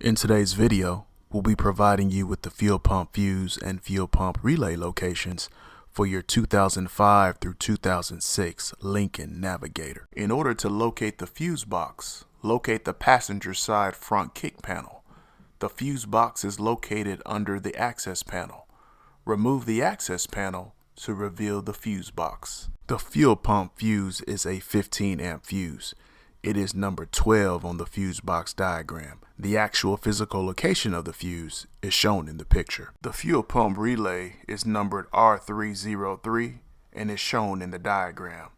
In today's video, we'll be providing you with the fuel pump fuse and fuel pump relay locations for your 2005 through 2006 Lincoln Navigator. In order to locate the fuse box, locate the passenger side front kick panel. The fuse box is located under the access panel. Remove the access panel to reveal the fuse box. The fuel pump fuse is a 15 amp fuse. It is number 12 on the fuse box diagram. The actual physical location of the fuse is shown in the picture. The fuel pump relay is numbered R303 and is shown in the diagram.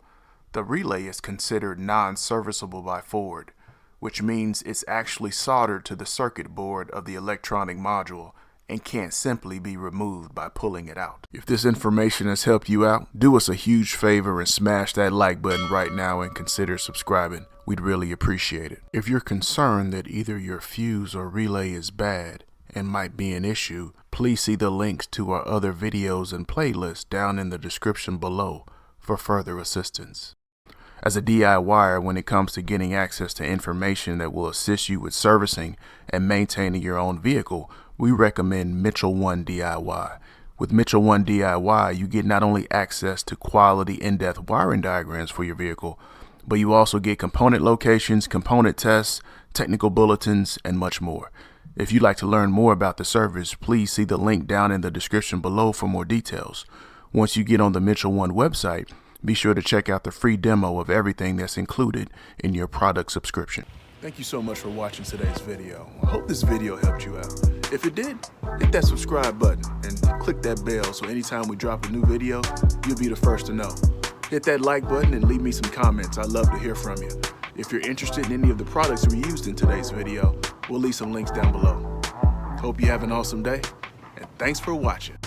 The relay is considered non-serviceable by Ford, which means it's actually soldered to the circuit board of the electronic module and can't simply be removed by pulling it out. If this information has helped you out, do us a huge favor and smash that like button right now and consider subscribing. We'd really appreciate it. If you're concerned that either your fuse or relay is bad and might be an issue, please see the links to our other videos and playlists down in the description below for further assistance. As a DIYer, when it comes to getting access to information that will assist you with servicing and maintaining your own vehicle, we recommend Mitchell 1 DIY. With Mitchell 1 DIY, you get not only access to quality in-depth wiring diagrams for your vehicle, but you also get component locations, component tests, technical bulletins, and much more. If you'd like to learn more about the service, please see the link down in the description below for more details. Once you get on the Mitchell 1 website, be sure to check out the free demo of everything that's included in your product subscription. Thank you so much for watching today's video. I hope this video helped you out. If it did, hit that subscribe button and click that bell so anytime we drop a new video, you'll be the first to know. Hit that like button and leave me some comments. I'd love to hear from you. If you're interested in any of the products we used in today's video, we'll leave some links down below. Hope you have an awesome day, and thanks for watching.